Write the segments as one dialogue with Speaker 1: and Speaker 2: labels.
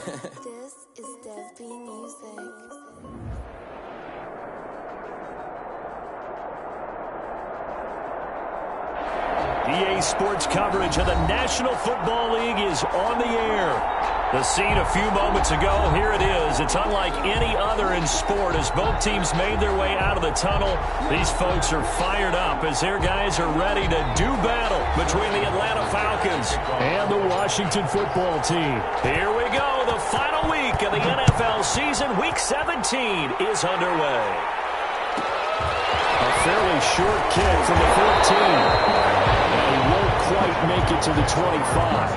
Speaker 1: This is Dev B Music.
Speaker 2: EA Sports coverage of the National Football League is on the air. The scene a few moments ago, here it is. It's unlike any other in sport as both teams made their way out of the tunnel. These folks are fired up as their guys are ready to do battle between the Atlanta Falcons and the Washington Football Team. Here we go. The final week of the NFL season, Week 17, is underway. A fairly short kick from the 14. And won't quite make it to the 25.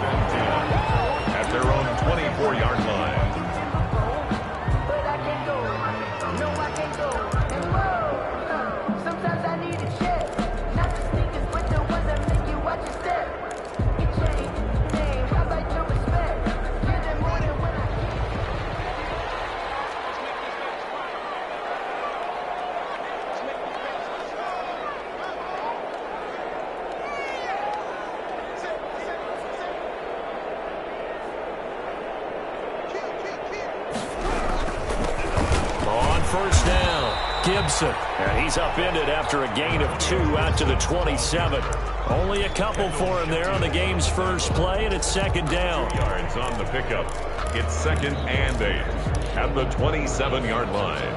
Speaker 3: At their own 24-yard line.
Speaker 4: But I can't go. No, I can't go. And whoa, sometimes I need a check. Not the sneakers, but the ones that make you watch your step. You change your name, I like your respect. Give them more than when I
Speaker 2: First down, Gibson. And he's upended after a gain of 2 out to the 27. Only a couple for him there on the game's first play, and it's second down.
Speaker 3: Yards on the pickup. It's 2nd and 8 at the 27-yard line.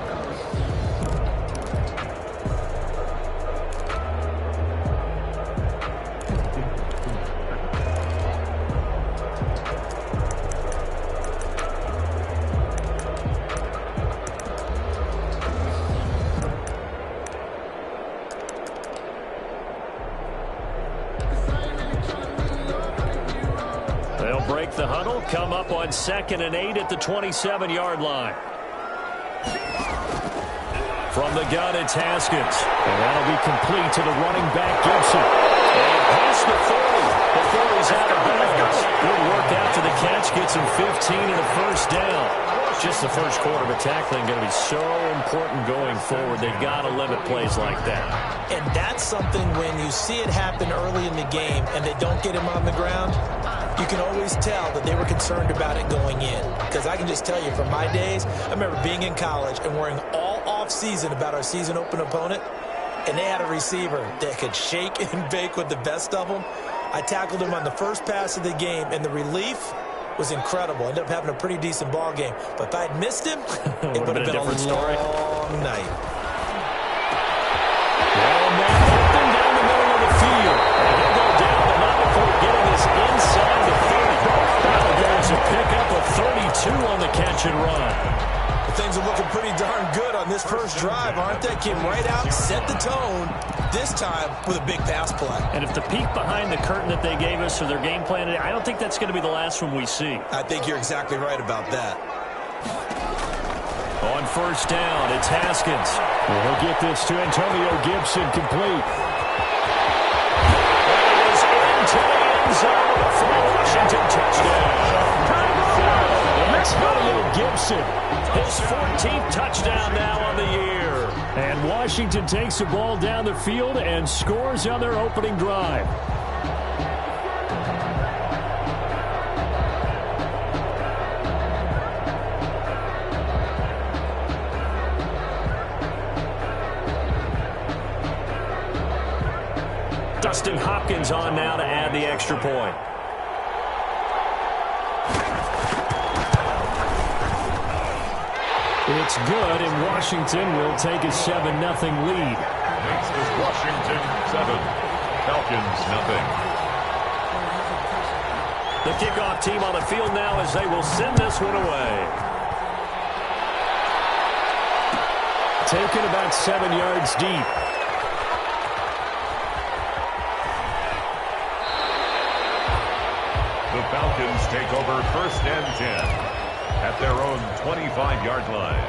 Speaker 2: Break the huddle, come up on 2nd and 8 at the 27-yard line. From the gun, it's Haskins. And that'll be complete to the running back, Gibson. And past the 40 before he's out of bounds. Good work after the catch, gets him 15 and a first down. Just the first quarter, but tackling going to be so important going forward. They've got to limit plays like that.
Speaker 5: And that's something when you see it happen early in the game and they don't get him on the ground, you can always tell that they were concerned about it going in. Because I can just tell you from my days, I remember being in college and worrying all off-season about our season open opponent, and they had a receiver that could shake and bake with the best of them. I tackled him on the first pass of the game, and the relief was incredible. Ended up having a pretty decent ball game. But if I had missed him, it would have been a long night.
Speaker 2: Well, man, open down the middle of the field. And he'll go down, but not before getting this inside the 30. That'll get us a pickup of 32 on the catch and run.
Speaker 5: Things are looking pretty darn good on this first drive, aren't they? Came right out, set the tone, this time with a big pass play.
Speaker 2: And if the peek behind the curtain that they gave us for their game plan today, I don't think that's going to be the last one we see.
Speaker 5: I think you're exactly right about that.
Speaker 2: On first down, it's Haskins. Well, he'll get this to Antonio Gibson, complete. That is into the end zone for a Washington touchdown. Antonio Gibson, his 14th touchdown now on the year. And Washington takes the ball down the field and scores on their opening drive. Dustin Hopkins on now to add the extra point. It's good, and Washington will take a 7-0 lead.
Speaker 3: This is Washington 7, Falcons 0.
Speaker 2: The kickoff team on the field now as they will send this one away. Taken about 7 yards deep.
Speaker 3: The Falcons take over 1st and 10 at their own 25-yard line.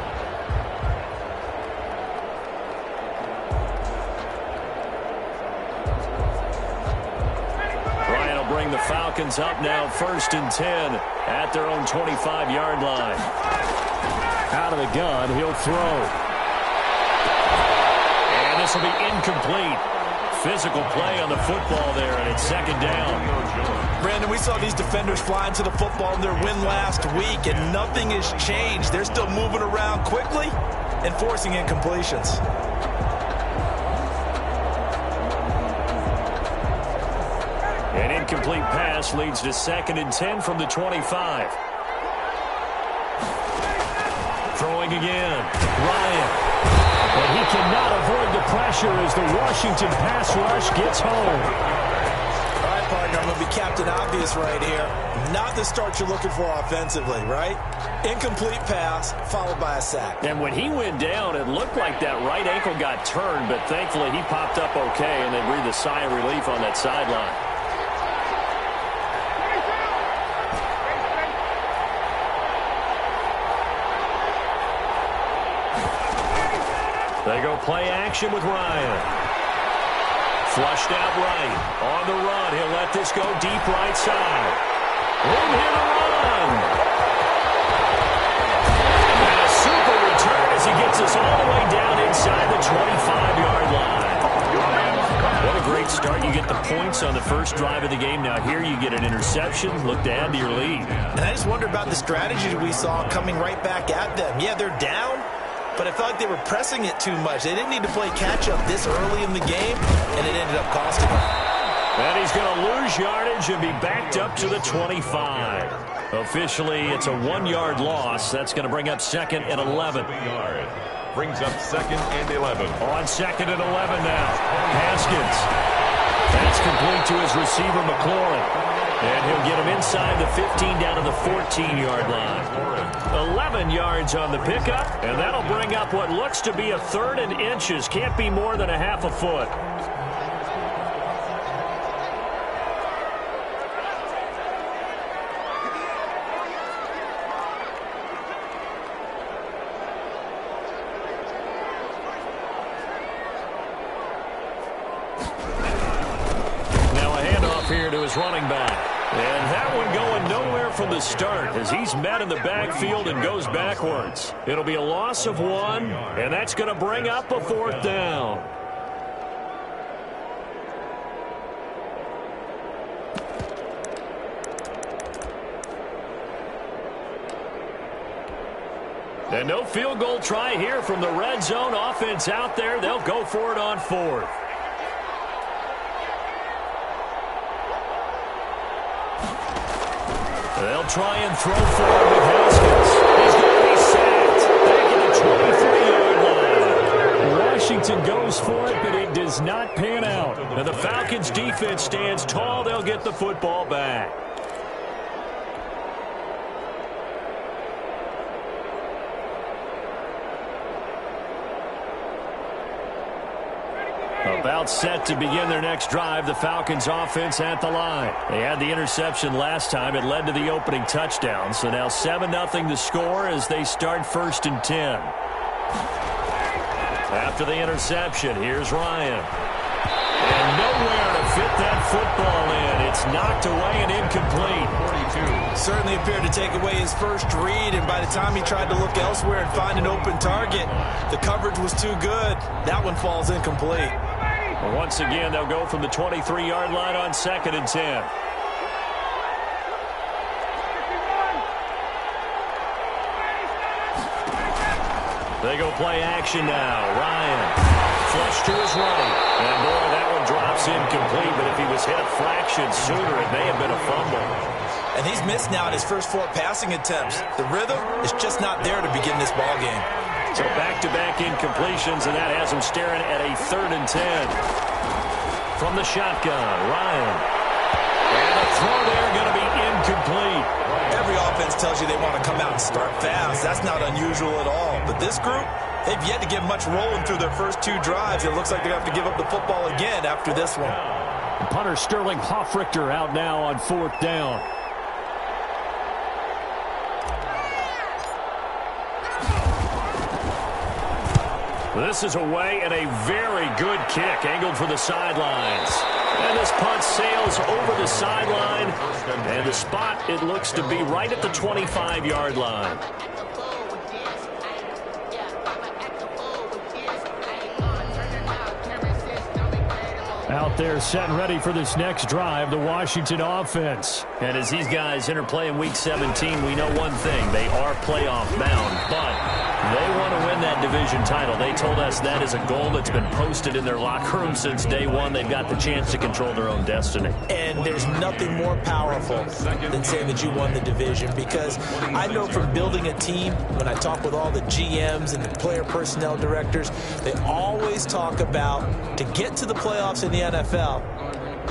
Speaker 2: Ryan will bring the Falcons up now 1st and 10 at their own 25-yard line. Out of the gun, he'll throw. And this will be incomplete. physical play on the football there, and it's second down.
Speaker 5: Brandon, we saw these defenders flying to the football in their win last week, and nothing has changed. They're still moving around quickly and forcing incompletions.
Speaker 2: An incomplete pass leads to 2nd and 10 from the 25. Throwing again. Ryan. But he cannot avoid the pressure as the Washington pass rush gets home.
Speaker 5: All right, partner, I'm going to be Captain Obvious right here. Not the start you're looking for offensively, right? Incomplete pass followed by a sack.
Speaker 2: And when he went down, it looked like that right ankle got turned, but thankfully he popped up okay, and they breathed a sigh of relief on that sideline. They go play action with Ryan. Flushed out right. On the run. He'll let this go deep right side. Room here to run. And a super return as he gets us all the way down inside the 25-yard line. What a great start. You get the points on the first drive of the game. Now here you get an interception. Look to add to your lead.
Speaker 5: And I just wonder about the strategy we saw coming right back at them. Yeah, they're down, but I felt like they were pressing it too much. They didn't need to play catch-up this early in the game, and it ended up costing them.
Speaker 2: And he's going to lose yardage and be backed up to the 25. Officially, it's a 1-yard loss. That's going to bring up 2nd and 11.
Speaker 3: Brings up 2nd and 11.
Speaker 2: On 2nd and 11 now. Haskins. That's complete to his receiver, McLaurin. And he'll get him inside the 15 down to the 14-yard line. 11 yards on the pickup, and that'll bring up what looks to be a 3rd and inches. Can't be more than a half a foot. Now a handoff here to his running back. And that one going nowhere from the start as he's met in the backfield and goes backwards. It'll be a loss of 1, and that's going to bring up a 4th down. And no field goal try here from the red zone offense out there. They'll go for it on 4th. They'll try and throw forward with Haskins. He's going to be sacked back at the 23-yard line. Washington goes for it, but it does not pan out. And the Falcons defense stands tall. They'll get the football back. About set to begin their next drive, the Falcons offense at the line. They had the interception last time. It led to the opening touchdown. So now 7-0 the score as they start 1st and 10. After the interception, here's Ryan. And nowhere to fit that football in. It's knocked away and incomplete. 42.
Speaker 5: Certainly appeared to take away his first read, and by the time he tried to look elsewhere and find an open target, the coverage was too good. That one falls incomplete.
Speaker 2: Once again, they'll go from the 23-yard line on 2nd and 10. They go play action now. Ryan, flush to his right. And boy, that one drops incomplete, but if he was hit a fraction sooner, it may have been a fumble.
Speaker 5: And he's missed now in his first 4 passing attempts. The rhythm is just not there to begin this ball game.
Speaker 2: So back-to-back incompletions, and that has him staring at a 3rd and 10. From the shotgun, Ryan. And the throw there going to be incomplete.
Speaker 5: Every offense tells you they want to come out and start fast. That's not unusual at all. But this group, they've yet to get much rolling through their first 2 drives. It looks like they have to give up the football again after this one.
Speaker 2: Punter Sterling Hoffrichter out now on 4th down. This is away and a very good kick angled for the sidelines. And this punt sails over the sideline. And the spot, it looks to be right at the 25-yard line. Out there set and ready for this next drive, the Washington offense. And as these guys interplay in Week 17, we know one thing. They are playoff bound, but they want to win that division title. They told us that is a goal that's been posted in their locker room since day one. They've got the chance to control their own destiny.
Speaker 5: And there's nothing more powerful than saying that you won the division, because I know from building a team, when I talk with all the GMs and the player personnel directors, they always talk about to get to the playoffs in the NFL,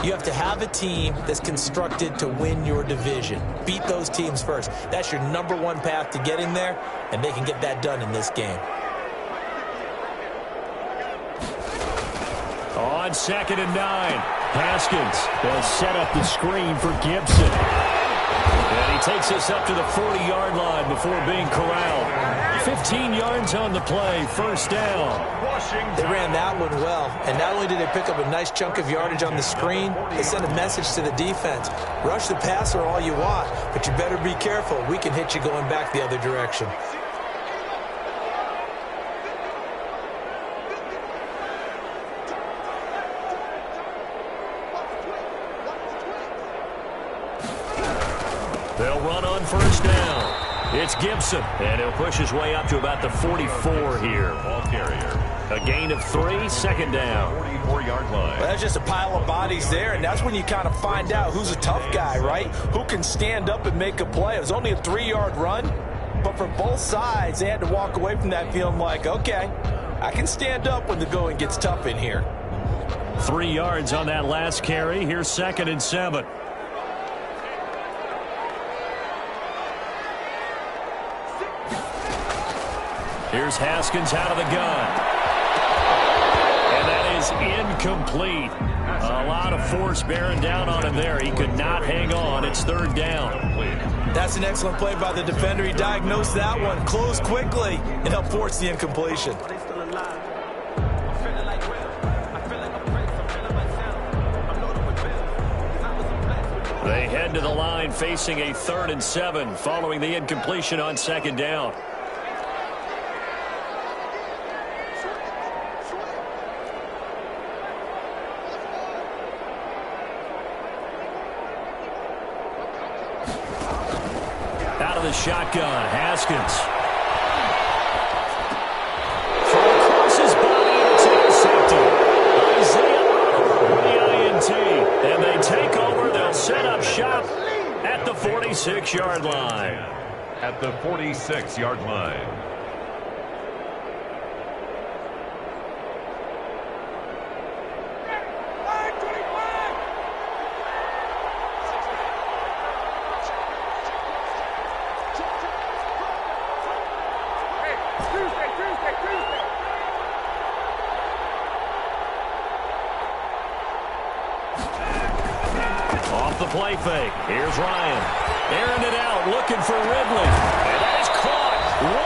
Speaker 5: you have to have a team that's constructed to win your division. Beat those teams first. That's your number one path to getting there, and they can get that done in this game.
Speaker 2: On 2nd and 9, Haskins will set up the screen for Gibson. And he takes us up to the 40-yard line before being corralled. 15 yards on the play, first down.
Speaker 5: They ran that one well, and not only did they pick up a nice chunk of yardage on the screen, they sent a message to the defense. Rush the passer all you want, but you better be careful. We can hit you going back the other direction.
Speaker 2: They'll run on first down. It's Gibson, and he'll push his way up to about the 44 here.
Speaker 3: Ball carrier.
Speaker 2: A gain of 3, second down.
Speaker 3: 44-yard line.
Speaker 5: Well, that's just a pile of bodies there, and that's when you kind of find out who's a tough guy, right? Who can stand up and make a play. It was only a 3-yard run, but for both sides, they had to walk away from that feeling like, okay, I can stand up when the going gets tough in here.
Speaker 2: 3 yards on that last carry. Here's 2nd and 7. Here's Haskins out of the gun. And that is incomplete. A lot of force bearing down on him there. He could not hang on. It's 3rd down.
Speaker 5: That's an excellent play by the defender. He diagnosed that one, closed quickly, and helped force the incompletion.
Speaker 2: They head to the line facing a 3rd and 7 following the incompletion on 2nd down. Out of the shotgun, Haskins. Throw across his body, and it's intercepted. Isaiah Oliver with the INT. And they take over. They'll set up shop at the 46-yard line.
Speaker 3: At the 46-yard line.
Speaker 2: Off the play fake. Here's Ryan. Airing it out, looking for Ridley. And that is caught.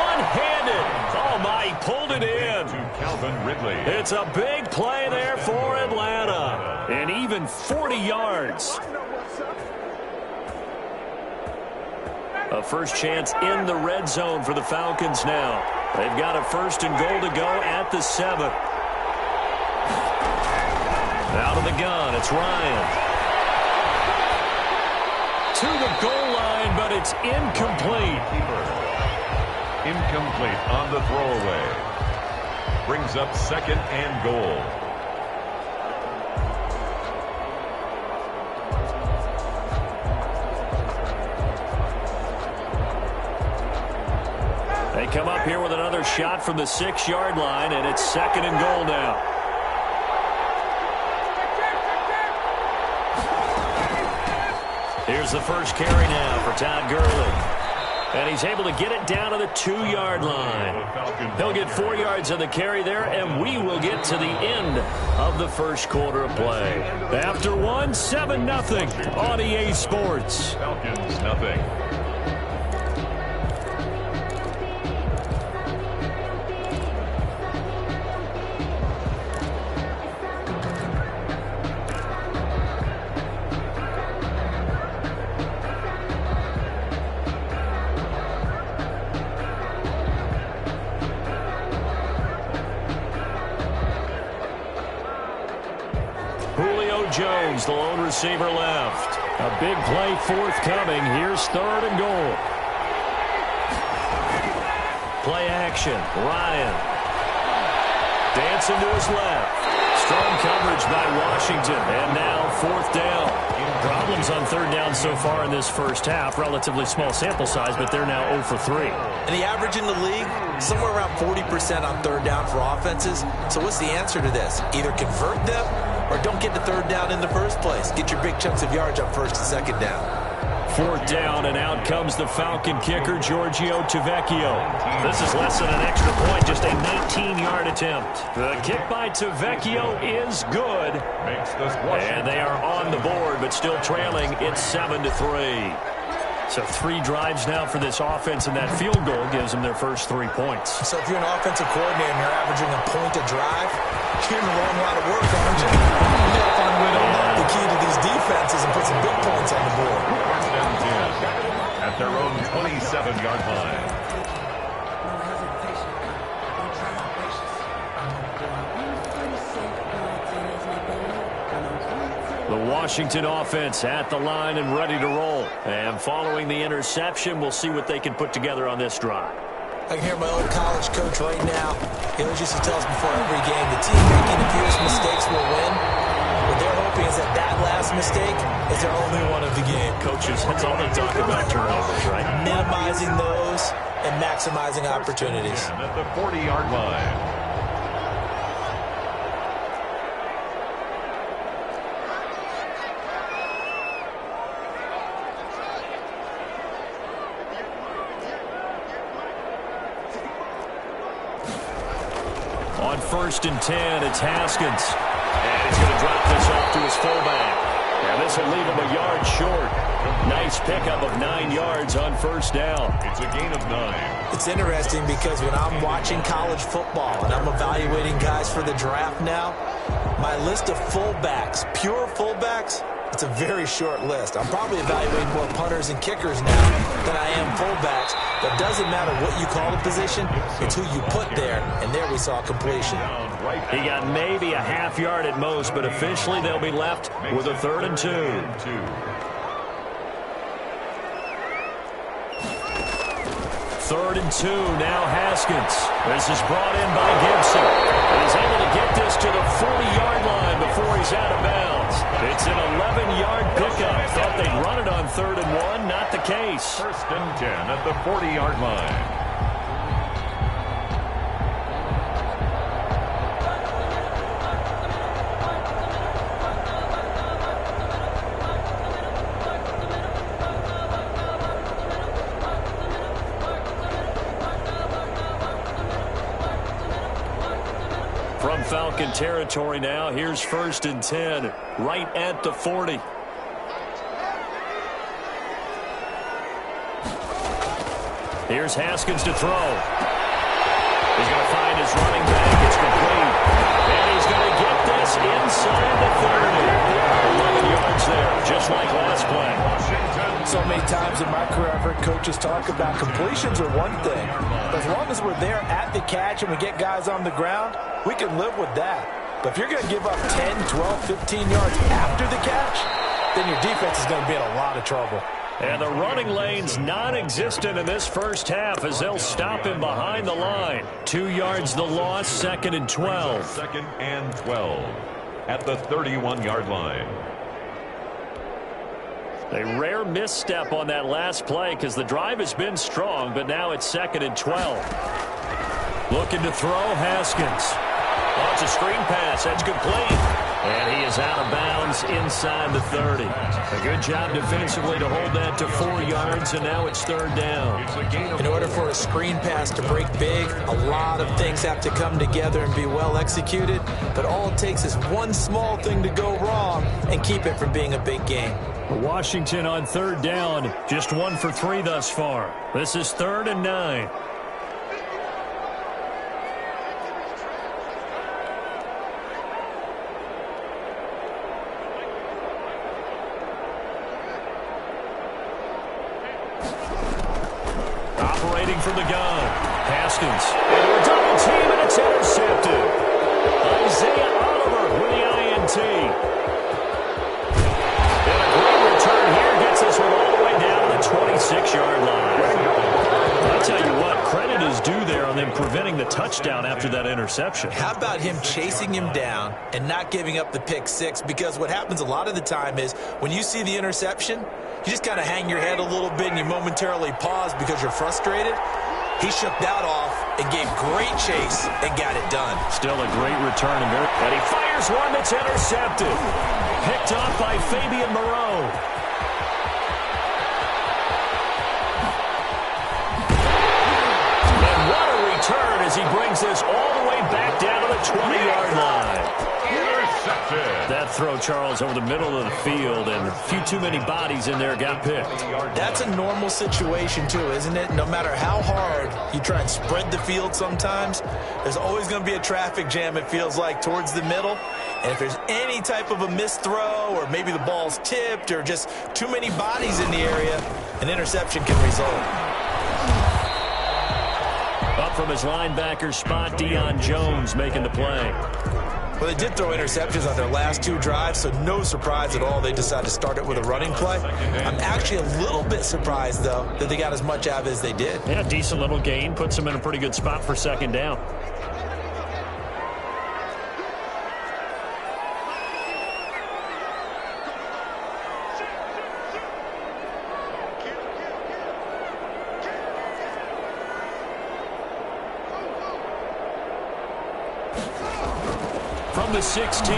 Speaker 2: One-handed. Oh, my, he pulled it in.
Speaker 3: To Calvin Ridley.
Speaker 2: It's a big play there for Atlanta. And even 40 yards. A first chance in the red zone for the Falcons now. They've got a 1st and goal to go at the 7. Out of the gun, it's Ryan. To the goal line, but it's incomplete.
Speaker 3: Incomplete on the throwaway. Brings up 2nd and goal.
Speaker 2: They come up here with another shot from the 6-yard line, and it's 2nd and goal now. Here's the first carry now for Todd Gurley. And he's able to get it down to the 2-yard line. He'll get 4 yards on the carry there, and we will get to the end of the first quarter of play. After 1, 7-0 on EA Sports.
Speaker 3: Falcons, nothing.
Speaker 2: Jones, the lone receiver left. A big play forthcoming. Here's 3rd and goal. Play action. Ryan. Dancing to his left. Strong coverage by Washington. And now 4th down. Problems on 3rd down so far in this first half. Relatively small sample size, but they're now 0 for 3.
Speaker 5: And the average in the league, somewhere around 40% on 3rd down for offenses. So what's the answer to this? Either convert them or don't get to 3rd down in the first place. Get your big chunks of yards on 1st and 2nd down.
Speaker 2: 4th down, and out comes the Falcon kicker, Giorgio Tavecchio. This is less than an extra point, just a 19-yard attempt. The kick by Tavecchio is good. And they are on the board, but still trailing. It's 7-3. So 3 drives now for this offense, and that field goal gives them their first 3 points.
Speaker 5: So if you're an offensive coordinator and you're averaging a point a drive, you're in a long lot of work, aren't you? You got to find a way to unlock the key to these defenses and put some big points on the board.
Speaker 3: At their own 27-yard line.
Speaker 2: The Washington offense at the line and ready to roll. And following the interception, we'll see what they can put together on this drive.
Speaker 5: I can hear my old college coach right now. He always used to tell us before every game, the team making the fewest mistakes will win. What they're hoping is that that last mistake is their only one of the game.
Speaker 2: Coaches, that's all they talk about, turnovers, right?
Speaker 5: Minimizing those and maximizing opportunities.
Speaker 3: And at the 40-yard line.
Speaker 2: On 1st and 10, it's Haskins. And he's going to drop this off to his fullback. And this will leave him a yard short. Nice pickup of 9 yards on 1st down.
Speaker 3: It's a gain of 9.
Speaker 5: It's interesting because when I'm watching college football and I'm evaluating guys for the draft now, my list of fullbacks, pure fullbacks, it's a very short list. I'm probably evaluating more punters and kickers now than I am fullbacks. But it doesn't matter what you call the position, it's who you put there. And there we saw completion.
Speaker 2: He got maybe a half yard at most, but officially they'll be left with a 3rd and 2. 3rd and 2, now Haskins. This is brought in by Gibson. And he's able to get this to the 40-yard line before he's out of bounds. It's an 11-yard pickup. Thought they'd run it on 3rd and 1. Not the case.
Speaker 3: 1st and 10 at the 40-yard line.
Speaker 2: From Falcon territory now, here's 1st and 10, right at the 40. Here's Haskins to throw. He's going to find his running back. It's complete. And he's going to get this inside the 30. 11 yards there, just like last play.
Speaker 5: So many times in my career I've heard coaches talk about completions are one thing. But as long as we're there at the catch and we get guys on the ground, we can live with that. But if you're going to give up 10, 12, 15 yards after the catch, then your defense is going to be in a lot of trouble.
Speaker 2: And the running lane's non-existent in this first half as they'll stop him behind the line. 2 yards the loss, 2nd and 12.
Speaker 3: 2nd and 12 at the 31-yard line.
Speaker 2: A rare misstep on that last play because the drive has been strong, but now it's 2nd and 12. Looking to throw, Haskins. Oh, it's a screen pass. That's complete. And he is out of bounds inside the 30. A good job defensively to hold that to 4 yards, and now it's 3rd down.
Speaker 5: In order for a screen pass to break big, a lot of things have to come together and be well executed. But all it takes is one small thing to go wrong and keep it from being a big game.
Speaker 2: Washington on 3rd down, just 1 for 3 thus far. This is 3rd and 9. Operating from the gun, Haskins. And a double team, and it's intercepted. Isaiah Oliver with the INT. 26-yard line. I'll tell you what, credit is due there on them preventing the touchdown after that interception.
Speaker 5: How about him chasing him down and not giving up the pick six? Because what happens a lot of the time is when you see the interception, you just kind of hang your head a little bit and you momentarily pause because you're frustrated. He shook that off and gave great chase and got it done.
Speaker 2: Still a great return. And he fires one that's intercepted. Picked off by Fabian Moreau. And what a return as he brings this all the way back down to the 20-yard line. That throw, Charles, over the middle of the field, and a few too many bodies in there got picked.
Speaker 5: That's a normal situation, too, isn't it? No matter how hard you try and spread the field sometimes, there's always going to be a traffic jam, it feels like, towards the middle. And if there's any type of a missed throw or maybe the ball's tipped or just too many bodies in the area, an interception can result.
Speaker 2: Up from his linebacker spot, Deion Jones making the play.
Speaker 5: Well, they did throw interceptions on their last two drives, so no surprise at all they decided to start it with a running play. I'm actually a little bit surprised, though, that they got as much out of it as they did.
Speaker 2: Yeah, decent little gain. Puts them in a pretty good spot for second down. From the 16,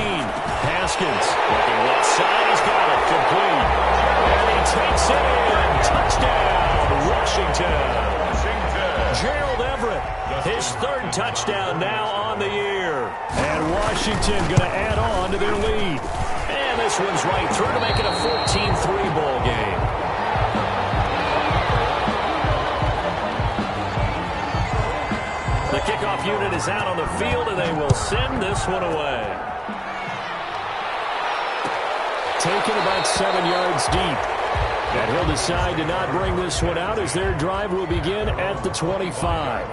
Speaker 2: Haskins looking left side. He's got it complete. And he takes it in. Touchdown, Washington. Gerald Everett, his third touchdown now on the year. And Washington going to add on to their lead. And this one's right through to make it a 14-3 ball game. The kickoff unit is out on the field, and they will send this one away. Taken about 7 yards deep. And he'll decide to not bring this one out as their drive will begin at the 25.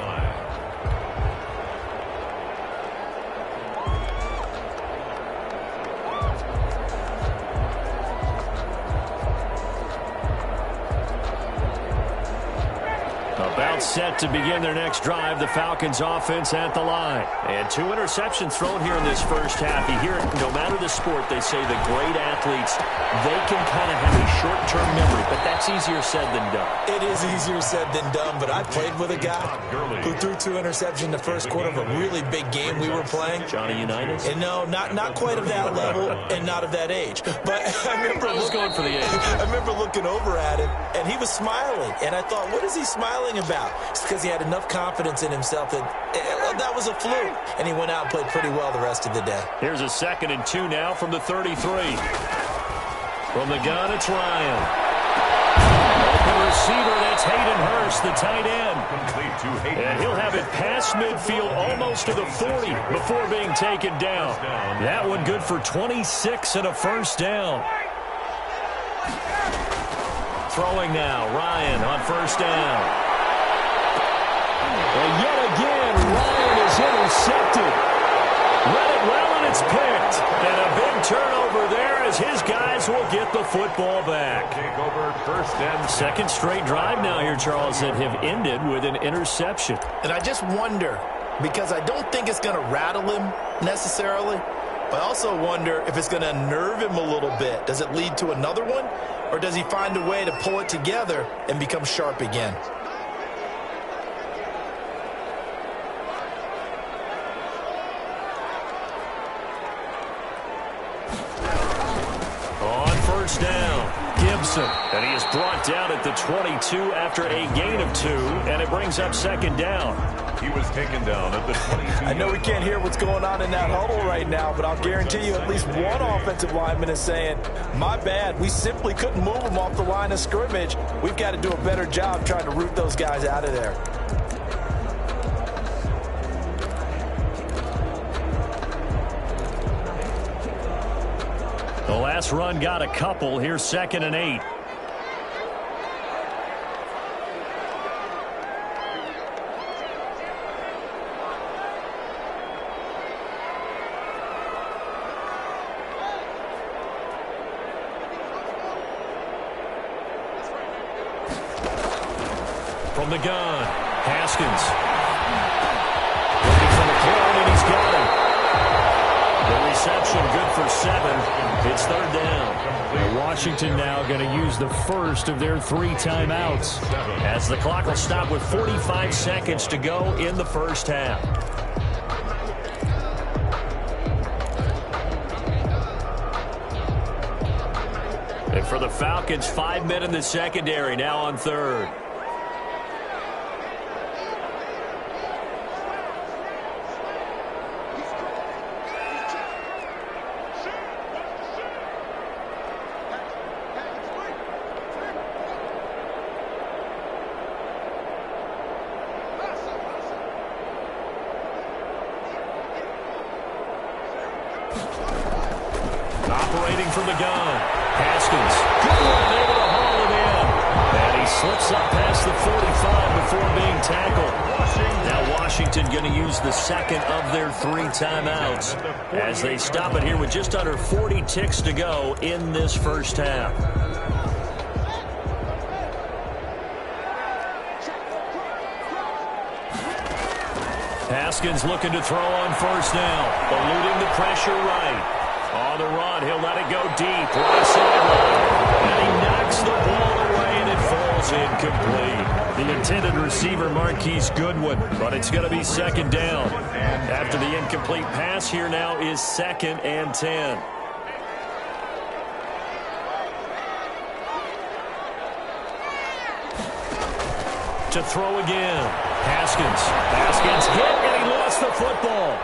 Speaker 2: About set to begin their next drive, the Falcons offense at the line. And 2 interceptions thrown here in this first half. You hear it, no matter the sport, they say the great athletes, they can kind of have a short-term memory, but that's easier said than done.
Speaker 5: It is easier said than done, but I played with a guy who threw 2 interceptions in the first quarter of a really big game we were playing.
Speaker 2: Johnny Unitas?
Speaker 5: And no, not quite of that level and not of that age. But I remember
Speaker 2: going for the age.
Speaker 5: I remember looking over at him, and he was smiling. And I thought, what is he smiling about? It's because he had enough confidence in himself that was a fluke. And he went out and played pretty well the rest of the day.
Speaker 2: Here's a 2nd and 2 now from the 33. From the gun, it's Ryan. Open receiver, that's Hayden Hurst, the tight end. And he'll have it past midfield almost to the 40 before being taken down. That one good for 26 and a first down. Throwing now, Ryan on first down. And yet again, Ryan is intercepted. Read it well, and it's picked. And a big turnover there as his guys will get the football back.
Speaker 3: Take over first and
Speaker 2: 2nd straight drive now here, Charles, that have ended with an interception.
Speaker 5: And I just wonder, because I don't think it's going to rattle him necessarily, but I also wonder if it's going to unnerve him a little bit. Does it lead to another one, or does he find a way to pull it together and become sharp again?
Speaker 2: Down, Gibson, and he is brought down at the 22 after a gain of 2, and it brings up 2nd down.
Speaker 3: He was taken down at the 22.
Speaker 5: I know we can't hear what's going on in that huddle right now, but I'll guarantee you at least one offensive lineman is saying, my bad, we simply couldn't move him off the line of scrimmage. We've got to do a better job trying to root those guys out of there.
Speaker 2: The last run got a couple. Here's 2nd and 8. From the gun, Haskins. Looking for the clone, and he's got him. The reception good for 7. It's third down.
Speaker 6: And Washington now going to use the first of their 3 timeouts.
Speaker 2: As the clock will stop with 45 seconds to go in the first half. And for the Falcons, 5 men in the secondary now on third. Operating from the gun. Haskins. Good one, able to haul it in. And he slips up past the 45 before being tackled. Now Washington going to use the second of their 3 timeouts as they stop it here with just under 40 ticks to go in this first half. Haskins looking to throw on first down. Eluding the pressure right. On the run, he'll let it go deep. Right sideline. And he knocks the ball away, and it falls incomplete. The intended receiver, Marquise Goodwin, but it's going to be second down. After the incomplete pass, here now is 2nd and 10. To throw again. Haskins hit, and he lost the football.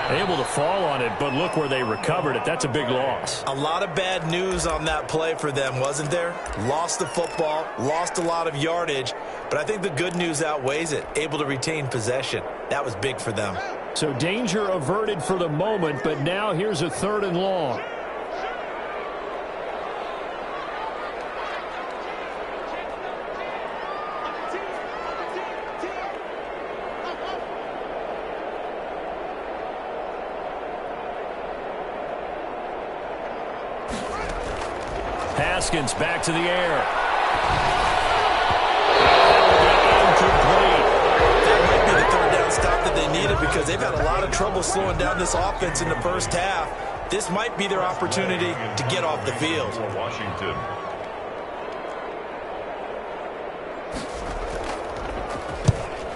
Speaker 2: Able to fall on it, but look where they recovered it. That's a big loss.
Speaker 5: A lot of bad news on that play for them, wasn't there? Lost the football, lost a lot of yardage, but I think the good news outweighs it. Able to retain possession. That was big for them.
Speaker 6: So danger averted for the moment, but now here's a 3rd and long.
Speaker 2: Haskins back to the air.
Speaker 5: That might be the 3rd down stop that they needed because they've had a lot of trouble slowing down this offense in the first half. This might be their opportunity to get off the field.
Speaker 3: Washington.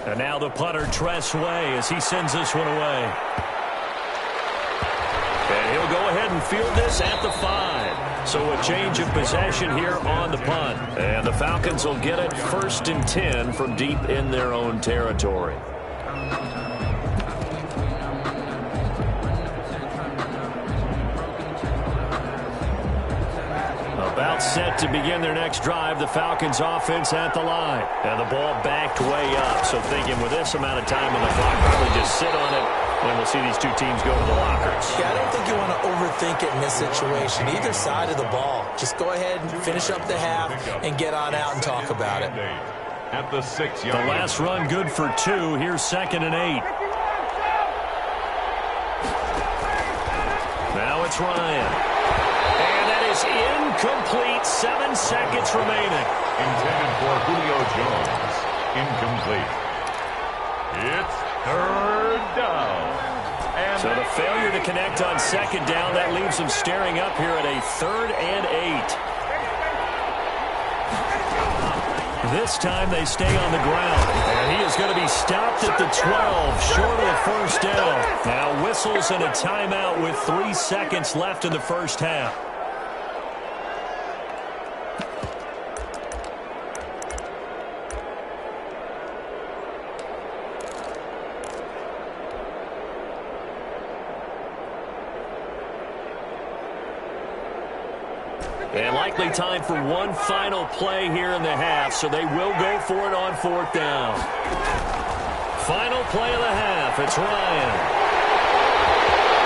Speaker 2: And now the punter, Tress Way, as he sends this one away. And he'll go ahead and field this at the 5. So a change of possession here on the punt. And the Falcons will get it 1st and 10 from deep in their own territory. About set to begin their next drive, the Falcons offense at the line. And the ball backed way up. So thinking with this amount of time on the clock, probably just sit on it. And we'll see these 2 teams go to the lockers.
Speaker 5: Yeah, I don't think you want to overthink it in this situation. Either side of the ball. Just go ahead and finish up the half and get on out and talk about it.
Speaker 3: At the 6-yard line.
Speaker 2: The last run good for 2. Here's 2nd and 8. Now it's Ryan. And that is incomplete. 7 seconds remaining.
Speaker 3: Intended for Julio Jones. Incomplete. It's 3rd down. And
Speaker 2: so the failure to connect on 2nd down, that leaves them staring up here at a 3rd and 8. This time they stay on the ground. And he is going to be stopped at the 12, short of the first down. Now whistles and a timeout with 3 seconds left in the first half. And likely time for one final play here in the half, so they will go for it on 4th down. Final play of the half. It's Ryan.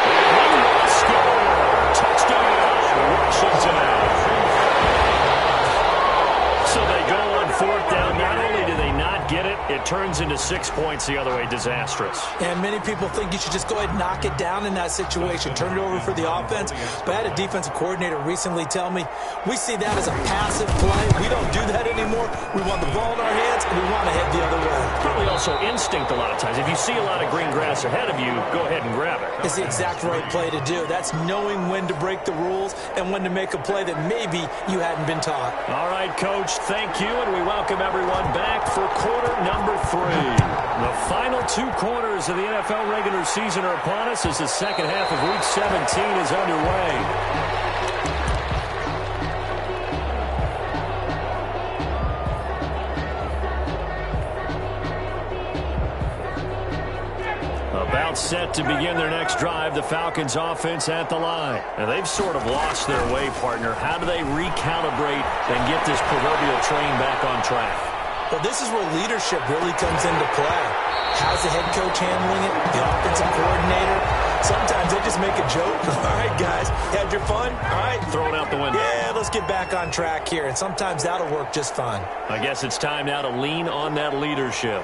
Speaker 2: And he will score. Touchdown, Washington. So they go on 4th down. Not only do they not get it, it turns into 6 points the other way. Disastrous.
Speaker 5: And many people think you should just go ahead and knock it down in that situation, turn it over for the offense. But I had a defensive coordinator recently tell me, we see that as a passive play. We don't do that anymore. We want the ball in our hands, and we want to head the other way.
Speaker 2: Probably also instinct a lot of times. If you see a lot of green grass ahead of you, go ahead and grab it.
Speaker 5: It's the exact right play to do. That's knowing when to break the rules and when to make a play that maybe you hadn't been taught.
Speaker 2: All right, Coach, thank you, and we welcome everyone back for quarter number 3. The final 2 quarters of the NFL regular season are upon us as the second half of Week 17 is underway. About set to begin their next drive, the Falcons offense at the line. And they've sort of lost their way, partner. How do they recalibrate and get this proverbial train back on track?
Speaker 5: Well, this is where leadership really comes into play. How's the head coach handling it? The offensive coordinator? Sometimes they just make a joke. All right, guys, had your fun? All right.
Speaker 2: Throw it out the window.
Speaker 5: Yeah, let's get back on track here. And sometimes that'll work just fine.
Speaker 2: I guess it's time now to lean on that leadership.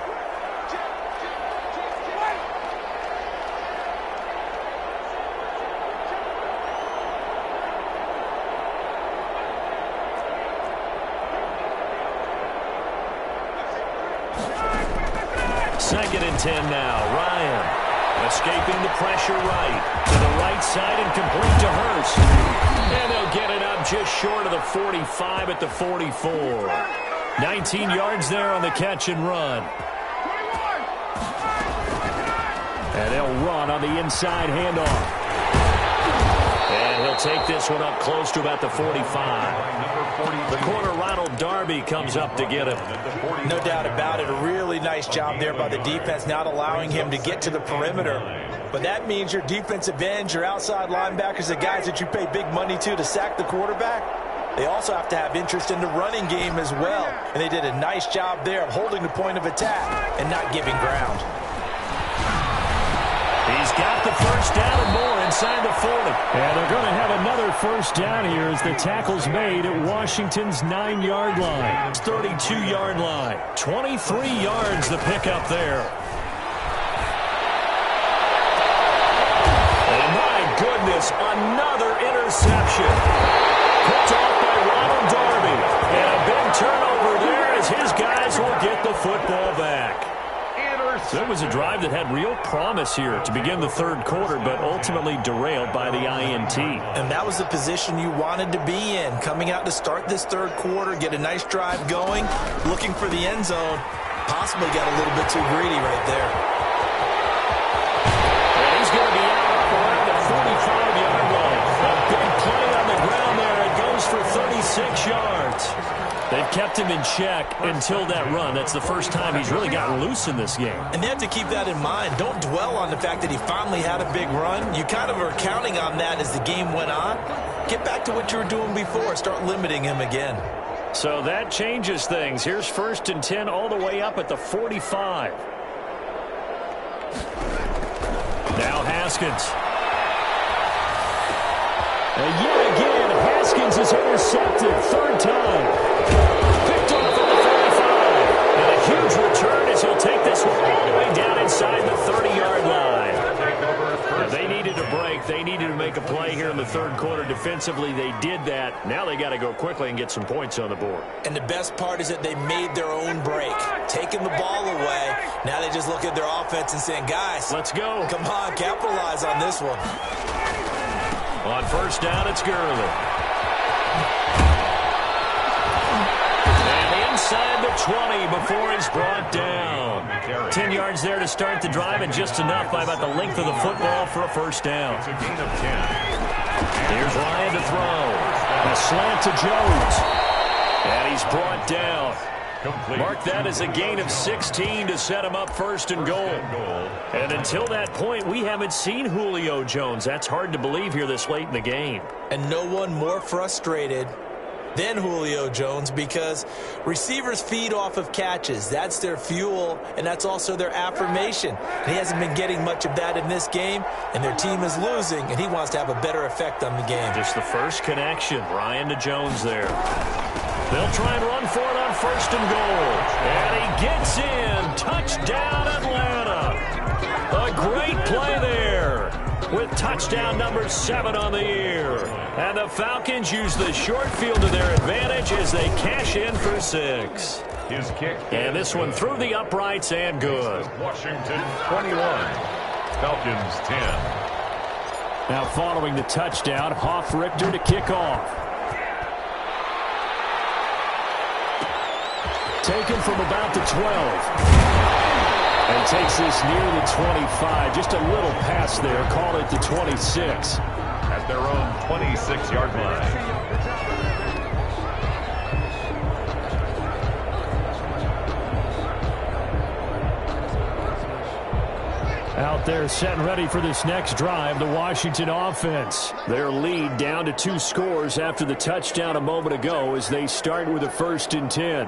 Speaker 2: Second and 10 now. Ryan escaping the pressure right. To the right side and complete to Hurst. And they'll get it up just short of the 45 at the 44. 19 yards there on the catch and run. And they'll run on the inside handoff. And he'll take this one up close to about the 45. The corner, Ronald Darby, comes up to get him.
Speaker 5: No doubt about it. A really nice job there by the defense, not allowing him to get to the perimeter. But that means your defensive ends, your outside linebackers, the guys that you pay big money to sack the quarterback, they also have to have interest in the running game as well. And they did a nice job there of holding the point of attack and not giving ground.
Speaker 2: He's got the first down and more inside the 40.
Speaker 6: And they're going to have another first down here as the tackle's made at Washington's 9-yard line.
Speaker 2: 32-yard line. 23 yards the pickup there. And my goodness, another interception. Picked off by Ronald Darby. And a big turnover there as his guys will get the football back. So it was a drive that had real promise here to begin the third quarter, but ultimately derailed by the INT.
Speaker 5: And that was the position you wanted to be in, coming out to start this third quarter, get a nice drive going, looking for the end zone. Possibly got a little bit too greedy right there.
Speaker 2: And he's going to be out around the 45-yard line. A big play on the ground there. It goes for 36 yards. They've kept him in check until that run. That's the first time he's really gotten loose in this game.
Speaker 5: And they have to keep that in mind. Don't dwell on the fact that he finally had a big run. You kind of are counting on that as the game went on. Get back to what you were doing before. Start limiting him again.
Speaker 2: So that changes things. Here's first and 10 all the way up at the 45. Now Haskins.
Speaker 6: And yet again, Haskins is intercepted. Third time.
Speaker 2: Picked off at the 45. And a huge return as he'll take this one all the way down inside the 30-yard line. Now, they needed a break. They needed to make a play here in the third quarter defensively. They did that. Now they got to go quickly and get some points on the board.
Speaker 5: And the best part is that they made their own break, taking the ball away. Now they just look at their offense and saying, guys,
Speaker 2: let's go.
Speaker 5: Come on, capitalize on this one.
Speaker 2: On first down, it's Gurley. And inside the 20 before he's brought down. 10 yards there to start the drive, and just enough by about the length of the football for a first down.
Speaker 3: It's a gain of 10.
Speaker 2: Here's Ryan to throw. A slant to Jones. And he's brought down. Mark that as a gain of 16 to set him up first and goal. And until that point, we haven't seen Julio Jones. That's hard to believe here this late in the game.
Speaker 5: And no one more frustrated than Julio Jones, because receivers feed off of catches. That's their fuel, and that's also their affirmation. And he hasn't been getting much of that in this game, and their team is losing, and he wants to have a better effect on the game.
Speaker 2: Just the first connection. Ryan to Jones there. They'll try and run for it on first and goal. And he gets in. Touchdown, Atlanta. A great play there with touchdown number 7 on the year. And the Falcons use the short field to their advantage as they cash in for 6.
Speaker 3: His kick.
Speaker 2: And this one through the uprights and good.
Speaker 3: Washington 21. Falcons 10.
Speaker 6: Now following the touchdown, Richter to kick off. Taken from about the 12. And takes this near the 25. Just a little pass there. Call it the 26.
Speaker 3: At their own 26-yard line.
Speaker 6: Out there set and ready for this next drive, the Washington offense. Their lead down to 2 scores after the touchdown a moment ago as they start with a 1st and 10.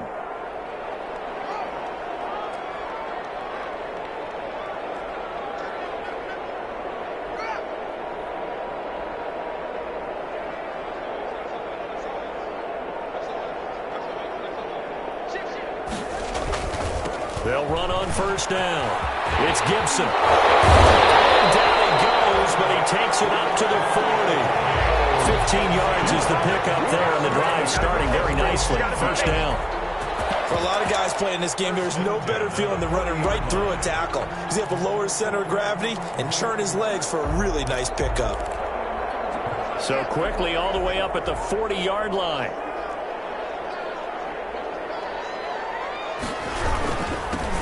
Speaker 2: They'll run on 1st down. It's Gibson. And down he goes, but he takes it up to the 40. 15 yards is the pickup there, and the drive starting very nicely. 1st down.
Speaker 5: For a lot of guys playing this game, there's no better feeling than running right through a tackle. He's able to lower his center of gravity and churn his legs for a really nice pickup.
Speaker 2: So quickly all the way up at the 40-yard line.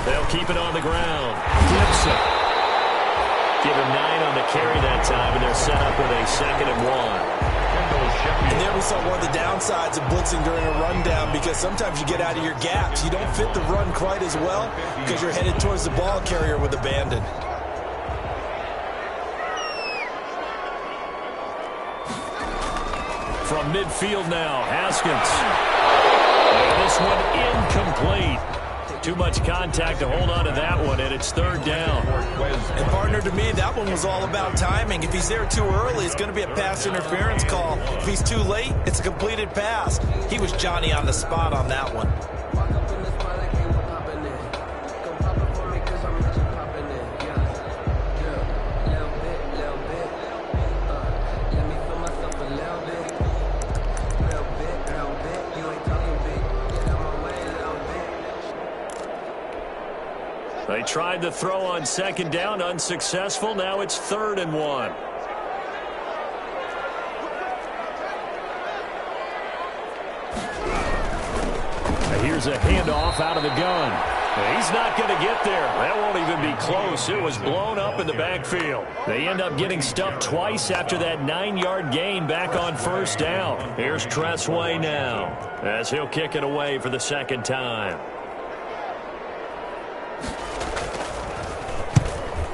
Speaker 2: They'll keep it on the ground. Gibson. Give him 9 on the carry that time, and they're set up with a 2nd and 1.
Speaker 5: And there we saw one of the downsides of blitzing during a rundown, because sometimes you get out of your gaps. You don't fit the run quite as well because you're headed towards the ball carrier with abandon.
Speaker 2: From midfield now, Haskins. And this one incomplete. Too much contact to hold on to that one, and it's 3rd down.
Speaker 5: And partner, to me, that one was all about timing. If he's there too early, it's going to be a pass interference call. If he's too late, it's a completed pass. He was Johnny on the spot on that one.
Speaker 2: They tried to throw on 2nd down, unsuccessful. Now it's 3rd and 1.
Speaker 6: Here's a handoff out of the gun.
Speaker 2: He's not going to get there. That won't even be close. It was blown up in the backfield. They end up getting stuffed twice after that 9-yard gain back on 1st down. Here's Tressway now as he'll kick it away for the 2nd time.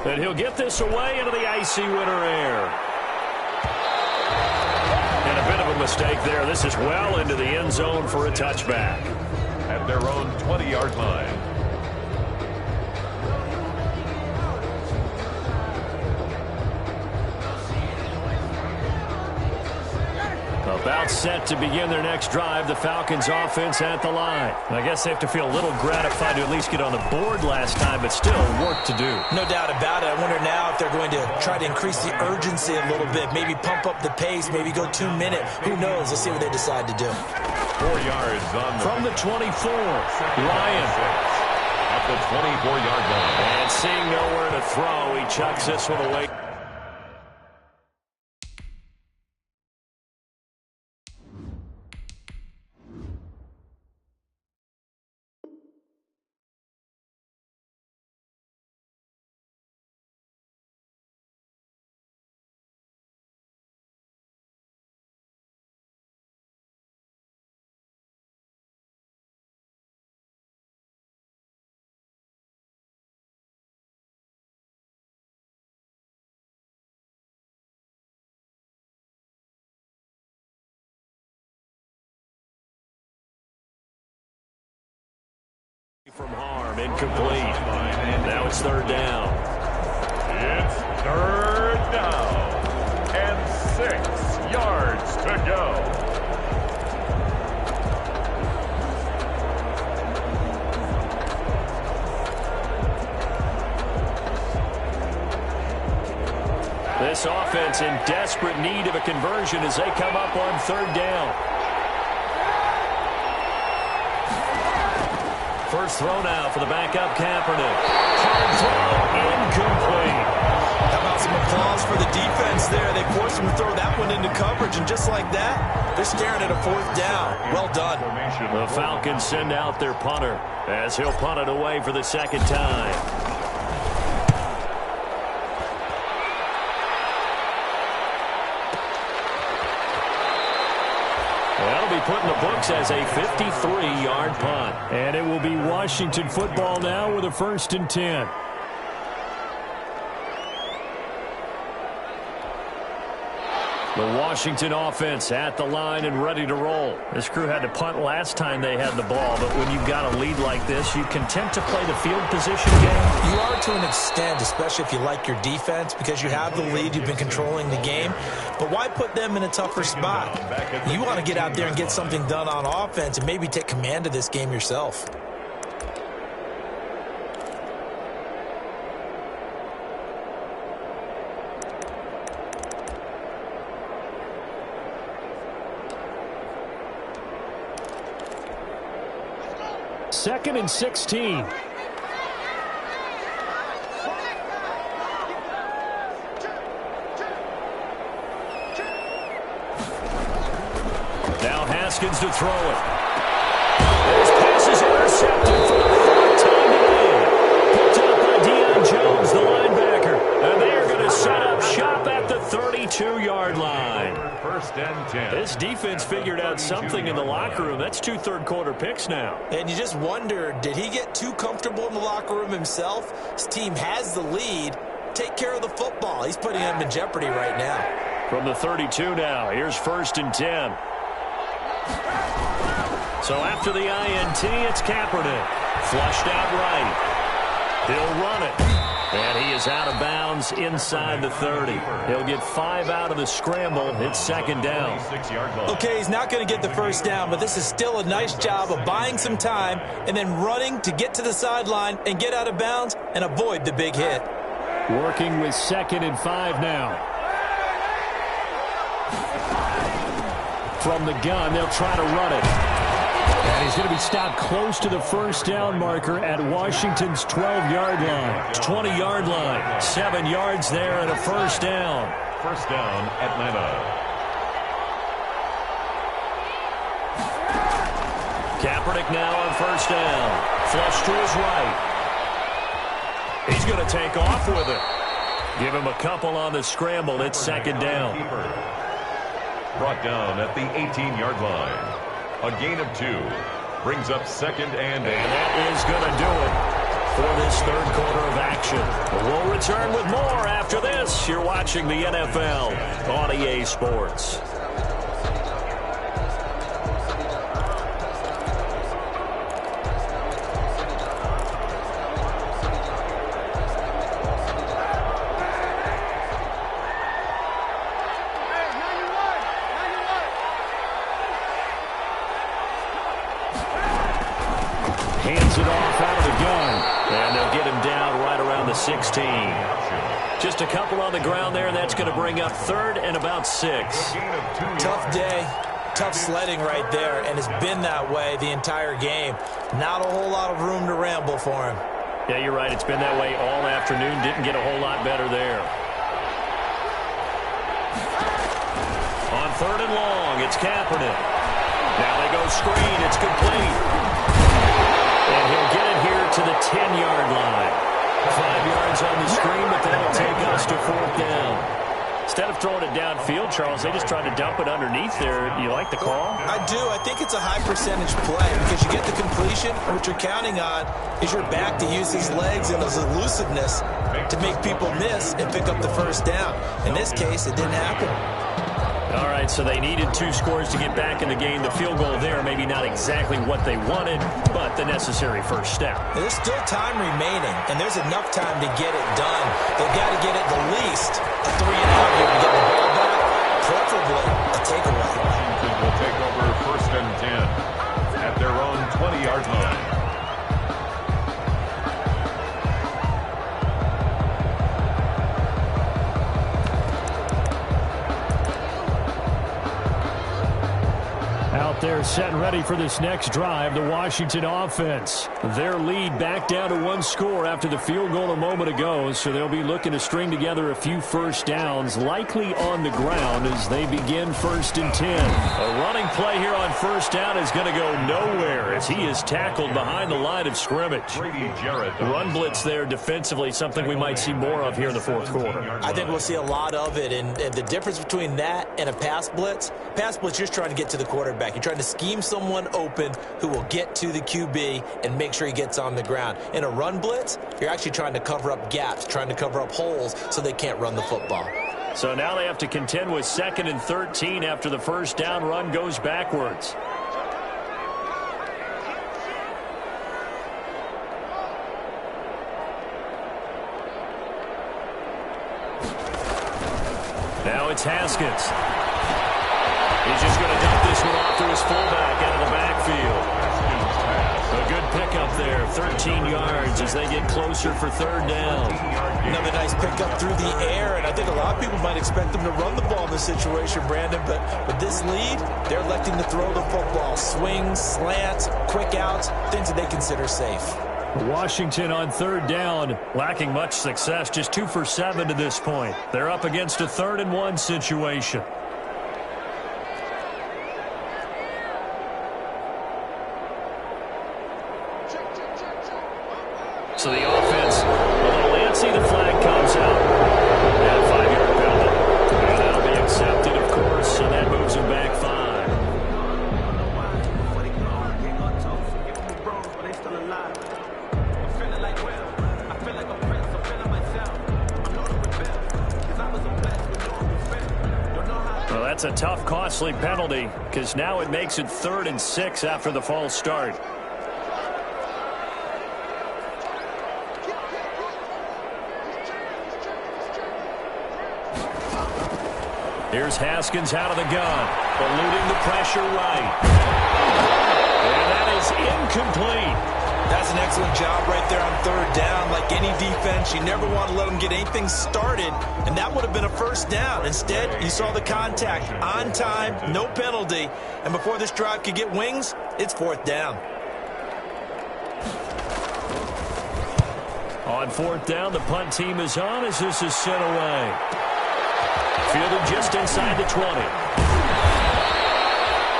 Speaker 2: And he'll get this away into the icy winter air. And a bit of a mistake there. This is well into the end zone for a touchback.
Speaker 3: At their own 20-yard line.
Speaker 2: About set to begin their next drive, the Falcons offense at the line. I guess they have to feel a little gratified to at least get on the board last time, but still work to do.
Speaker 5: No doubt about it. I wonder now if they're going to try to increase the urgency a little bit, maybe pump up the pace, maybe go 2 minute. Who knows? Let's see what they decide to do.
Speaker 3: 4 yards on the
Speaker 2: from the 24. Ryan
Speaker 3: at the 24-yard line.
Speaker 2: And seeing nowhere to throw, he chucks this one away. From harm, incomplete. Now it's 3rd down.
Speaker 3: It's 3rd down. And 6 yards to go.
Speaker 2: this offense in desperate need of a conversion as they come up on third down. First throw now for the backup Kaepernick. Hard throw, incomplete.
Speaker 5: How about some applause for the defense there? They forced him to throw that one into coverage, and just like that, they're staring at a fourth down. Well done.
Speaker 2: The Falcons send out their punter as he'll punt it away for the second time. That'll be put in the books as a 53-yard punt.
Speaker 6: And it will be Washington football now with a 1st and 10. The Washington offense at the line and ready to roll. This crew had to punt last time they had the ball, but when you've got a lead like this, you content to play the field position game?
Speaker 5: You are to an extent, especially if you like your defense, because you have the lead, you've been controlling the game. But why put them in a tougher spot? You want to get out there and get something done on offense and maybe take command of this game yourself.
Speaker 6: Second and 16.
Speaker 2: Now Haskins to throw it. His pass is intercepted for the third time today. Picked up by Deion Jones, the linebacker. And they are going to set up shop at the 32-yard line.
Speaker 3: First and 10.
Speaker 2: This defense figured out something in the locker room. That's 2 third-quarter picks now.
Speaker 5: And you just wonder, did he get too comfortable in the locker room himself? His team has the lead. Take care of the football. He's putting him in jeopardy right now.
Speaker 2: From the 32 now, here's 1st and 10. So after the INT, it's Kaepernick. Flushed out right. He'll run it. And he is out of bounds inside the 30. He'll get 5 out of the scramble. It's 2nd down.
Speaker 5: Okay, he's not going to get the first down, but this is still a nice job of buying some time and then running to get to the sideline and get out of bounds and avoid the big hit.
Speaker 6: Working with 2nd and 5 now. From the gun, they'll try to run it. And he's going to be stopped close to the first down marker at Washington's 12-yard line.
Speaker 2: 20-yard line. 7 yards there and a first down.
Speaker 3: First down, Atlanta.
Speaker 2: Kaepernick now on first down. Flush to his right. He's going to take off with it. Give him a couple on the scramble. It's 2nd down.
Speaker 3: Brought down at the 18-yard line. A gain of 2. Brings up 2nd and 8.
Speaker 2: And that is going to do it for this third quarter of action. We'll return with more after this. You're watching the NFL on EA Sports.
Speaker 6: Hands it off out of the gun.
Speaker 2: And they'll get him down right around the 16. Just a couple on the ground there. That's going to bring up 3rd and about 6.
Speaker 5: Tough day, tough sledding right there, and it's been that way the entire game. Not a whole lot of room to ramble for him.
Speaker 2: Yeah, you're right. It's been that way all afternoon. Didn't get a whole lot better there. On 3rd and long, it's Kaepernick. Now they go screen. It's complete. And he'll get it here to the 10-yard line. 5 yards on the screen, but that'll take us to 4th down. Instead of throwing it downfield, Charles, they just tried to dump it underneath there. You like the call?
Speaker 5: I do. I think it's a high percentage play because you get the completion, and what you're counting on is your back to use his legs and his elusiveness to make people miss and pick up the first down. In this case, it didn't happen.
Speaker 2: All right, so they needed 2 scores to get back in the game. The field goal there, maybe not exactly what they wanted, but the necessary first step.
Speaker 5: There's still time remaining, and there's enough time to get it done. They've got to get at the least a 3-and-out here to get the ball back, preferably a takeaway.
Speaker 3: Washington will take over 1st and 10 at their own 20-yard line.
Speaker 2: They're set and ready for this next drive, the Washington offense. Their lead back down to 1 score after the field goal a moment ago, so they'll be looking to string together a few first downs, likely on the ground as they begin 1st and 10. A running play here on first down is going to go nowhere as he is tackled behind the line of scrimmage. Run blitz there defensively, something we might see more of here in the 4th quarter.
Speaker 5: I think we'll see a lot of it, and the difference between that and a pass blitz, you're just trying to get to the quarterback. You're trying to scheme someone open who will get to the QB and make sure he gets on the ground. In a run blitz, you're actually trying to cover up gaps, trying to cover up holes so they can't run the football.
Speaker 2: So now they have to contend with 2nd and 13 after the first down run goes backwards. Now it's Haskins. He's just going to dump this one off to his fullback out of the backfield. A good pickup there, 13 yards as they get closer for 3rd down.
Speaker 5: Another nice pickup through the air, and I think a lot of people might expect them to run the ball in this situation, Brandon, but with this lead, they're electing to throw the football. Swings, slants, quick outs, things that they consider safe.
Speaker 2: Washington on 3rd down, lacking much success, just 2 for 7 to this point. They're up against a 3rd and 1 situation. So the offense, a little antsy, the flag comes out. And 5-yard penalty. And that'll be accepted, of course, and that moves them back 5. Well, that's a tough, costly penalty because now it makes it 3rd and 6 after the false start. Here's Haskins out of the gun, eluding the pressure right. And that is incomplete.
Speaker 5: That's an excellent job right there on 3rd down. Like any defense, you never want to let them get anything started, and that would have been a first down. Instead, you saw the contact on time, no penalty, and before this drive could get wings, it's 4th down.
Speaker 2: On 4th down, the punt team is on as this is sent away. Fielded just inside the 20.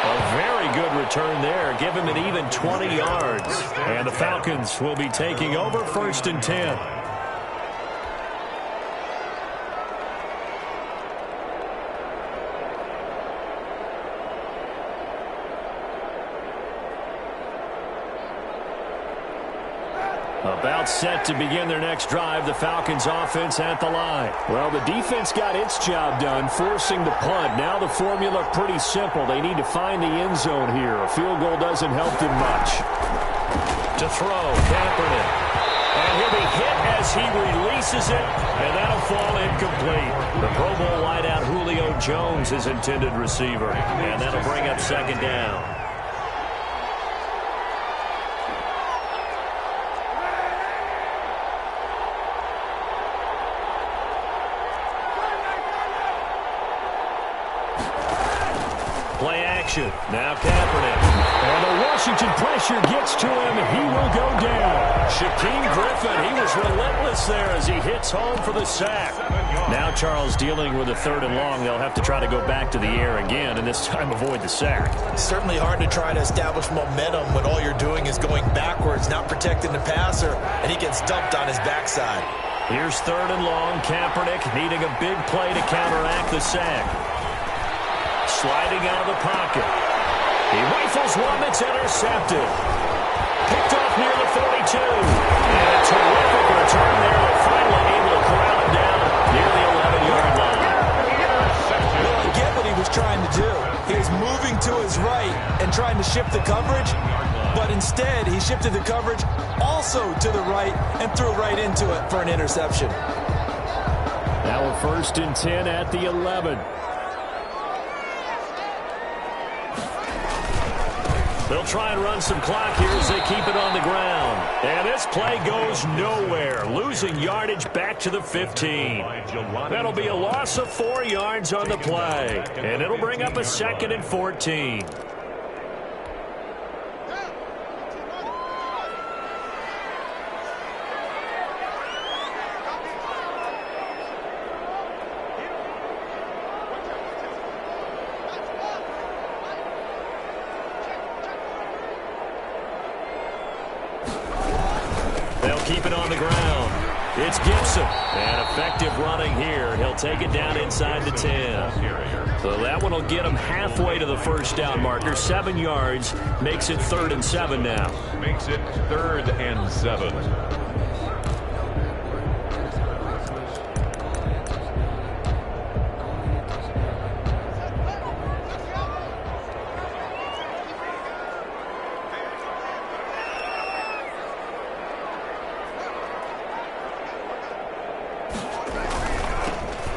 Speaker 2: A very good return there. Give him an even 20 yards. And the Falcons will be taking over 1st and 10. About set to begin their next drive, the Falcons offense at the line. Well, the defense got its job done, forcing the punt. Now the formula pretty simple. They need to find the end zone here. A field goal doesn't help them much. To throw, Kaepernick. And he'll be hit as he releases it, and that'll fall incomplete. The Pro Bowl wideout Julio Jones, his intended receiver. And that'll bring up 2nd down. Play action. Now Kaepernick. And the Washington pressure gets to him. He will go down. Shaquem Griffin, he was relentless there as he hits home for the sack. Now Charles dealing with a 3rd and long. They'll have to try to go back to the air again and this time avoid the sack.
Speaker 5: It's certainly hard to try to establish momentum when all you're doing is going backwards, not protecting the passer, and he gets dumped on his backside.
Speaker 2: Here's 3rd and long. Kaepernick needing a big play to counteract the sack. Sliding out of the pocket. He rifles one that's intercepted. Picked off near the 42. And a terrific return there. They're finally able to corral him down near the 11-yard line.
Speaker 5: Well, I get what he was trying to do. He was moving to his right and trying to shift the coverage, but instead he shifted the coverage also to the right and threw right into it for an interception.
Speaker 2: Now a 1st and 10 at the 11. They'll try and run some clock here as they keep it on the ground. And this play goes nowhere. Losing yardage back to the 15. That'll be a loss of 4 yards on the play. And it'll bring up a 2nd and 14. on the ground. It's Gibson. And effective running here. He'll take it down inside the 10. So that one will get him halfway to the first down marker. 7 yards. Makes it 3rd and 7 now.
Speaker 3: Makes it 3rd and 7.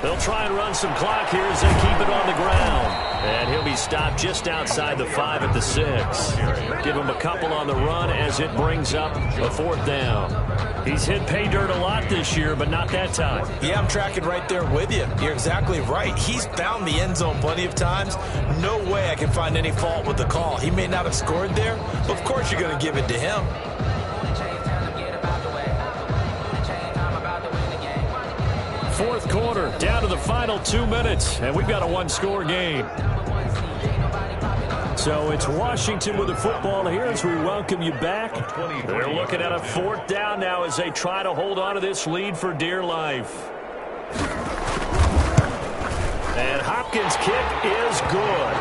Speaker 2: They'll try and run some clock here as they keep it on the ground. And he'll be stopped just outside the 5 at the 6. Give him a couple on the run as it brings up a 4th down. He's hit pay dirt a lot this year, but not that time.
Speaker 5: Yeah, I'm tracking right there with you. You're exactly right. He's found the end zone plenty of times. No way I can find any fault with the call. He may not have scored there, but of course you're going to give it to him.
Speaker 2: Fourth quarter, down to the final 2 minutes, and we've got a one-score game. So it's Washington with the football here as we welcome you back. They're looking at a 4th down now as they try to hold on to this lead for dear life. And Hopkins' kick is good.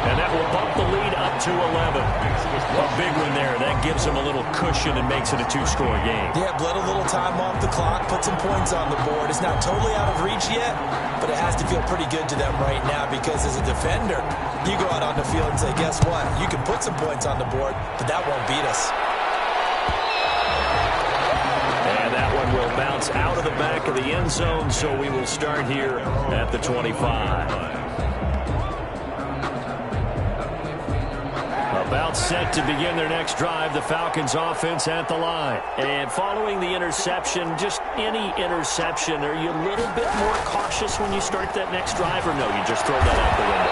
Speaker 2: And that will bump the lead up to 11. A big one there. That gives them a little cushion and makes it a 2-score game.
Speaker 5: Yeah, bled a little time off the clock, put some points on the board. It's not totally out of reach yet, but it has to feel pretty good to them right now because as a defender, you go out on the field and say, guess what? You can put some points on the board, but that won't beat us.
Speaker 2: And that one will bounce out of the back of the end zone, so we will start here at the 25. About set to begin their next drive, the Falcons offense at the line. And following the interception, just any interception, are you a little bit more cautious when you start that next drive, or no, you just throw that out the window?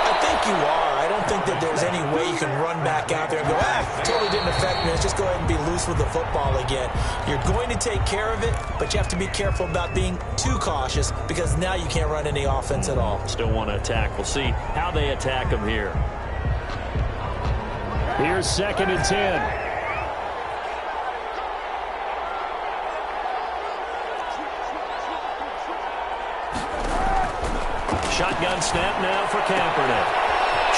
Speaker 5: I think you are. I don't think that there's any way you can run back out there and go, totally didn't affect me. Let's just go ahead and be loose with the football again. You're going to take care of it, but you have to be careful about being too cautious because now you can't run any offense at all.
Speaker 2: Still want to attack. We'll see how they attack them here. Here's 2nd and 10. Shotgun snap now for Kaepernick.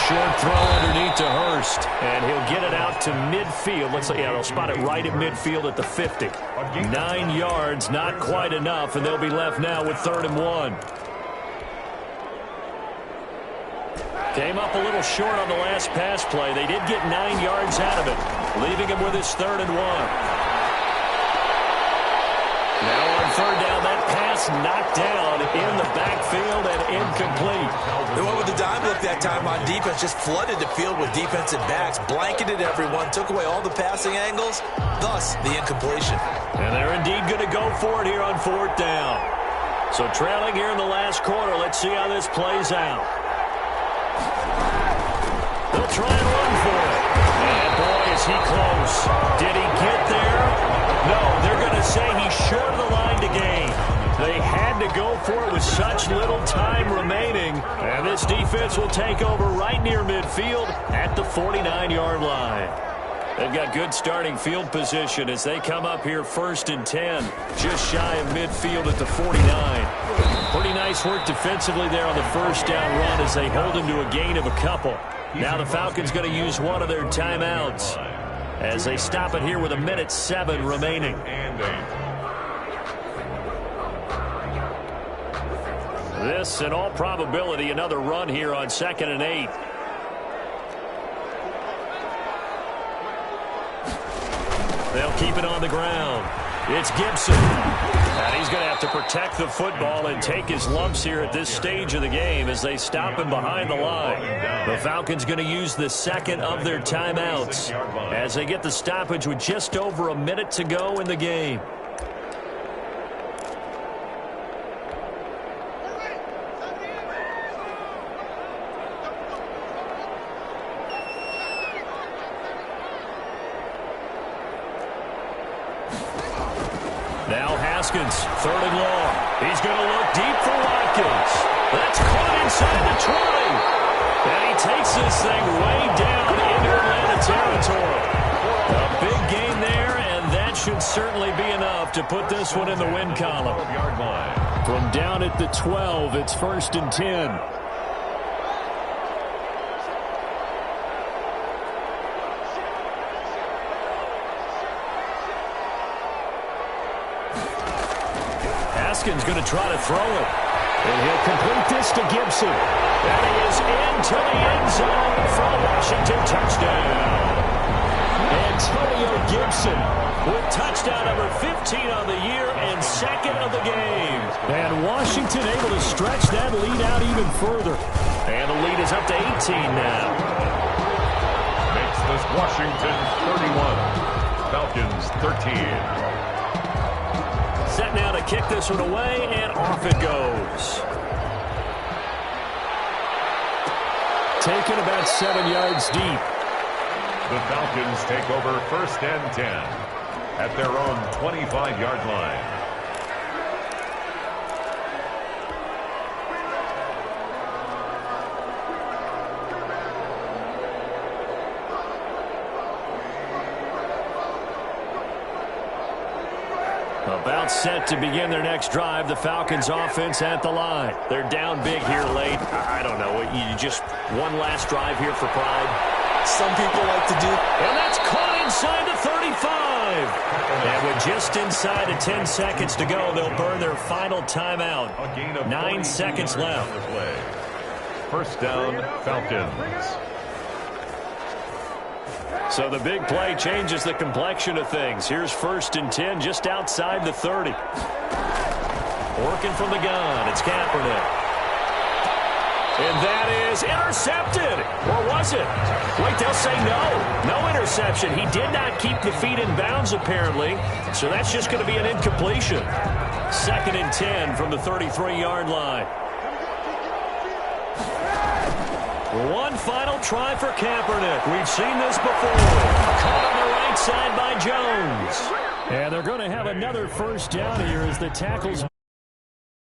Speaker 2: Short throw underneath to Hurst, and he'll get it out to midfield. Looks like, yeah, they'll spot it right at midfield at the 50. 9 yards, not quite enough, and they'll be left now with 3rd and 1. Came up a little short on the last pass play. They did get 9 yards out of it, leaving him with his 3rd and 1. Now on 3rd down, that pass knocked down in the backfield and incomplete.
Speaker 5: They went with the dime look that time on defense, just flooded the field with defensive backs, blanketed everyone, took away all the passing angles, thus the incompletion.
Speaker 2: And they're indeed going to go for it here on 4th down. So trailing here in the last quarter, let's see how this plays out. They'll try and run for it. And boy, is he close. Did he get there? No, they're going to say he's short of the line to gain. They had to go for it with such little time remaining. And this defense will take over right near midfield at the 49-yard line. They've got good starting field position as they come up here 1st and 10, just shy of midfield at the 49. Pretty nice work defensively there on the 1st down run as they hold him to a gain of a couple. Now the Falcons going to use one of their timeouts as they stop it here with 1:07 remaining. This, in all probability, another run here on 2nd and 8. They'll keep it on the ground. It's Gibson. And he's going to have to protect the football and take his lumps here at this stage of the game as they stop him behind the line. The Falcons going to use the 2nd of their timeouts as they get the stoppage with just over a minute to go in the game. Now Haskins, 3rd and long. He's going to look deep for Watkins. That's caught inside the 20. And he takes this thing way down into Atlanta territory. A big gain there, and that should certainly be enough to put this one in the win column. From down at the 12, it's 1st and 10. Haskins going to try to throw it. And he'll complete this to Gibson. And he is into the end zone for a Washington touchdown. Antonio Gibson with touchdown number 15 on the year and 2nd of the game. And Washington able to stretch that lead out even further. And the lead is up to 18 now.
Speaker 3: Makes this Washington 31. Falcons 13.
Speaker 2: Set now to kick this one away, and off it goes. Taken about 7 yards deep.
Speaker 3: The Falcons take over 1st and 10 at their own 25-yard line.
Speaker 2: About set to begin their next drive. The Falcons offense at the line. They're down big here late. I don't know. You just one last drive here for pride.
Speaker 5: Some people like to do.
Speaker 2: And that's caught inside the 35. And with just inside of 10 seconds to go, they'll burn their final timeout. 9 seconds left.
Speaker 3: 1st down, Falcons.
Speaker 2: So the big play changes the complexion of things. Here's 1st and 10 just outside the 30. Working from the gun. It's Kaepernick. And that is intercepted. Or was it? Wait, they'll say no. No interception. He did not keep the feet in bounds, apparently. So that's just going to be an incompletion. 2nd and 10 from the 33-yard line. One final try for Kaepernick. We've seen this before. Caught on the right side by Jones. And they're going to have another 1st down here as the tackles